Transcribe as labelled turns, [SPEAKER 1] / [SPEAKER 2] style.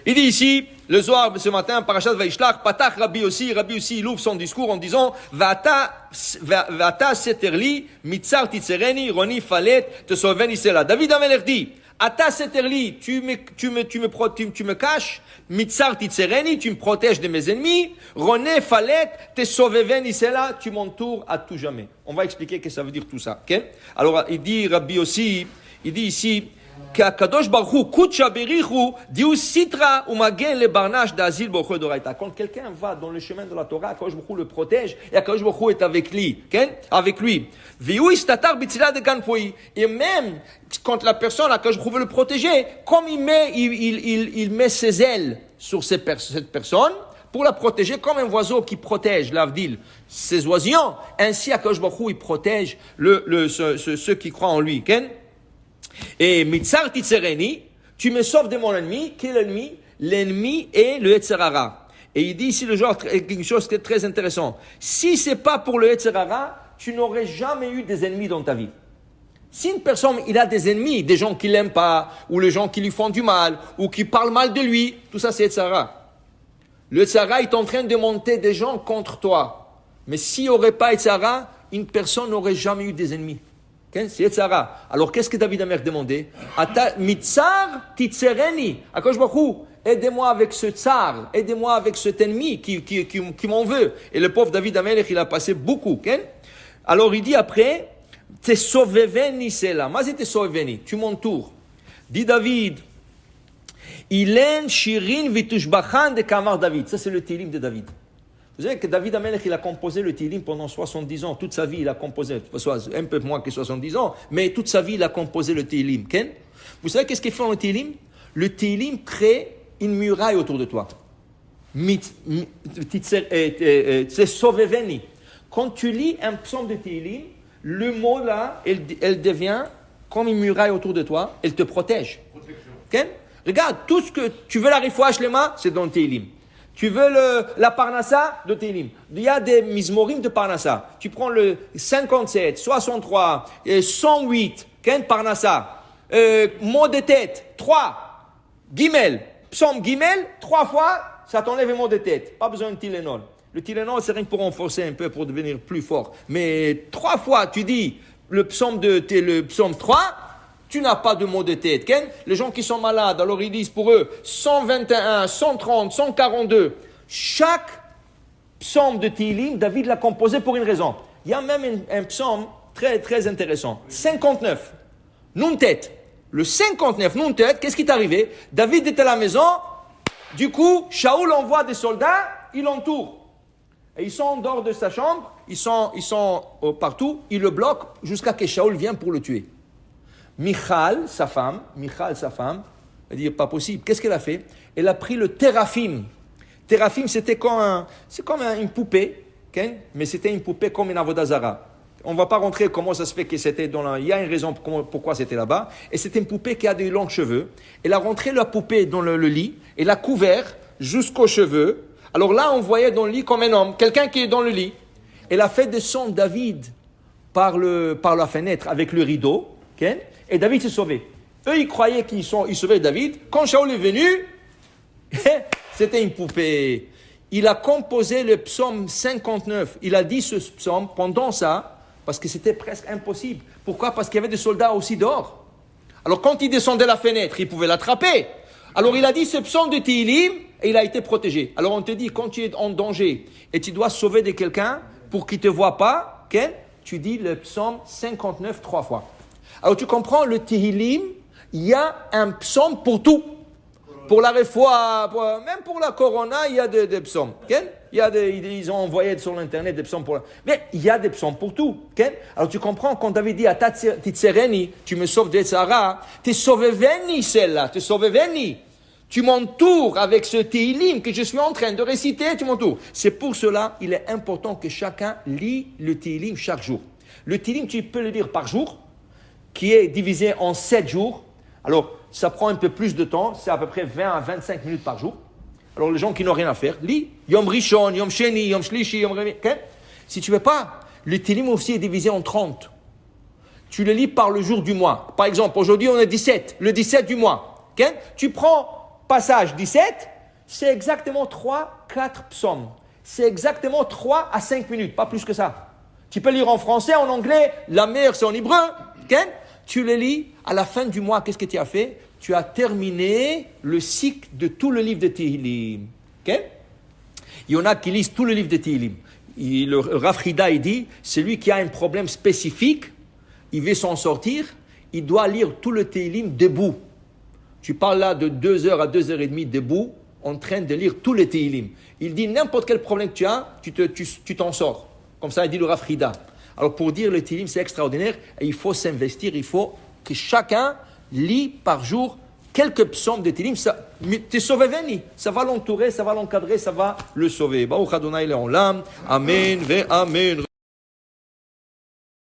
[SPEAKER 1] Il dit ici, le Zohar ce matin, Parashat Vaishlach, Patach Rabbi aussi, il ouvre son discours en disant, Vata seterli, mitzar titzereni, roni falet, te sauveni sela. David Amelech dit, Ata seterli, tu me caches, mitzar titzereni, tu me protèges de mes ennemis, roni falet, te sauveni sela, tu m'entoures à tout jamais. On va expliquer ce que ça veut dire tout ça, ok? Alors, il dit Rabbi aussi, il dit ici, Kadosh Baruch Hu, Kutsha Berichu, Diu Sitra Umagen le Barnash d'Azil Baruch Doraita. Quand quelqu'un va dans le chemin de la Torah, Kadosh Baruch Hu le protège et Kadosh Baruch Hu est avec lui. Avec lui. Viu Istatar Bitzila de Ganpoi. Et même quand la personne, Kadosh Baruch Hu veut le protéger, comme il met ses ailes sur cette personne, pour la protéger, comme un oiseau qui protège l'Avdil, ses oisillons, ainsi Kadosh Baruch Hu il protège ceux qui croient en lui. Et mitzar titzereni, tu me sauves de mon ennemi. Quel ennemi? L'ennemi est le Yetzer Hara. Et il dit ici quelque chose qui est très intéressant. Si c'est pas pour le Yetzer Hara, tu n'aurais jamais eu des ennemis dans ta vie. Si une personne, il a des ennemis, des gens qui l'aiment pas, ou les gens qui lui font du mal, ou qui parlent mal de lui, tout ça c'est Yetzer Hara. Le Yetzer Hara est en train de monter des gens contre toi. Mais s'il n'y aurait pas Yetzer Hara, une personne n'aurait jamais eu des ennemis. C'est Yetzer Hara. Alors qu'est-ce que David Amelech demandait? Mitzar titzereni. Akadosh Baruch Hu, aidez-moi avec ce tsar, aidez-moi avec cet ennemi qui m'en veut. Et le pauvre David Amelech, il a passé beaucoup. Alors il dit après, te sauveveni sela. Mas te sauveveni. Tu m'entoures. Dit David, Ilen shirin vitushbachan de kamar David. Ça c'est le Télim de David. Vous savez que David Amelech, il a composé le Télim pendant 70 ans. Toute sa vie, il a composé, un peu moins que 70 ans, mais toute sa vie, il a composé le Télim. Vous savez qu'est-ce qu'il fait le Télim? Le Télim crée une muraille autour de toi. C'est Soveveni. Quand tu lis un psaume de Télim, le mot là, elle devient comme une muraille autour de toi. Elle te protège. Regarde, tout ce que tu veux, la rifouach lema, c'est dans le Télim. Tu veux la Parnassa de Télim. Il y a des Mizmorim de Parnassa. Tu prends le 57, 63, 108, Parnassa. Mot de tête, 3. Gimel. Psaume Gimel, 3 fois, ça t'enlève un mot de tête. Pas besoin de Tylenol. Le Tylenol, c'est rien que pour renforcer un peu, pour devenir plus fort. Mais 3 fois, tu dis le psaume 3, tu n'as pas de mot de tête. Les gens qui sont malades, alors ils disent pour eux 121, 130, 142. Chaque psaume de Télim, David l'a composé pour une raison. Il y a même un psaume très, très intéressant. 59. Nun-tet. Le 59, Nun-tet, qu'est-ce qui est arrivé? David était à la maison. Du coup, Shaoul envoie des soldats, ils l'entourent. Et ils sont dehors de sa chambre, ils sont partout, ils le bloquent jusqu'à ce que Shaoul vienne pour le tuer. Michal, sa femme, elle dit pas possible. Qu'est-ce qu'elle a fait? Elle a pris le téraphim. Téraphim, c'est comme une poupée, mais c'était une poupée comme une avodah zara. On ne va pas rentrer comment ça se fait que c'était il y a une raison pourquoi c'était là-bas. Et c'était une poupée qui a des longs cheveux. Elle a rentré la poupée dans le lit, elle l'a couvert jusqu'aux cheveux. Alors là, on voyait dans le lit comme un homme, quelqu'un qui est dans le lit. Elle a fait descendre David par la fenêtre avec le rideau, et David s'est sauvé. Eux, ils croyaient qu'ils sauvaient David. Quand Shaoul est venu, c'était une poupée. Il a composé le psaume 59. Il a dit ce psaume pendant ça, parce que c'était presque impossible. Pourquoi? Parce qu'il y avait des soldats aussi dehors. Alors quand il descendait la fenêtre, il pouvait l'attraper. Alors il a dit ce psaume de Télim, et il a été protégé. Alors on te dit, quand tu es en danger, et tu dois sauver de quelqu'un, pour qu'il ne te voit pas, tu dis le psaume 59 3 fois. Alors tu comprends, le Tehillim, il y a un psaume pour tout. Pour la réfoua, même pour la corona, il y a des psaumes. Ils ont envoyé sur l'internet des psaumes pour mais il y a des psaumes pour tout. Alors tu comprends, quand David dit Ata titzereni, tu me sauves de Tzara, te sauveveni celle-là, te sauveveni. Tu m'entoures avec ce Tehillim que je suis en train de réciter, tu m'entoures. C'est pour cela, il est important que chacun lit le Tehillim chaque jour. Le Tehillim, tu peux le lire par jour, qui est divisé en 7 jours. Alors, ça prend un peu plus de temps, c'est à peu près 20 à 25 minutes par jour. Alors, les gens qui n'ont rien à faire, lis Yom Rishon, Yom Sheni, Yom Shlishi, Yom Revi. Si tu ne veux pas, le Tehillim aussi est divisé en 30. Tu le lis par le jour du mois. Par exemple, aujourd'hui, on est 17, le 17 du mois. Tu prends passage 17, c'est exactement 4 psaumes. C'est exactement 3 à 5 minutes, pas plus que ça. Tu peux lire en français, en anglais, la meilleure c'est en hébreu. Okay? Tu le lis, à la fin du mois, qu'est-ce que tu as fait? Tu as terminé le cycle de tout le livre de Tehillim. Okay? Il y en a qui lisent tout le livre de Tehillim. Le Rav Hida, il dit, celui qui a un problème spécifique, il veut s'en sortir, il doit lire tout le Tehillim debout. Tu parles là de 2h à 2h30 debout, en train de lire tout le Tehillim. Il dit, n'importe quel problème que tu as, tu t'en sors. Comme ça, il dit le Rav Hida. Alors pour dire le Tehillim, c'est extraordinaire, et il faut s'investir, il faut que chacun lit par jour quelques psaumes de Tehillim. Tu es sauvé, Veni. Ça va l'entourer, ça va l'encadrer, ça va le sauver. Baruch Adonai Le'olam. Amen ve Amen.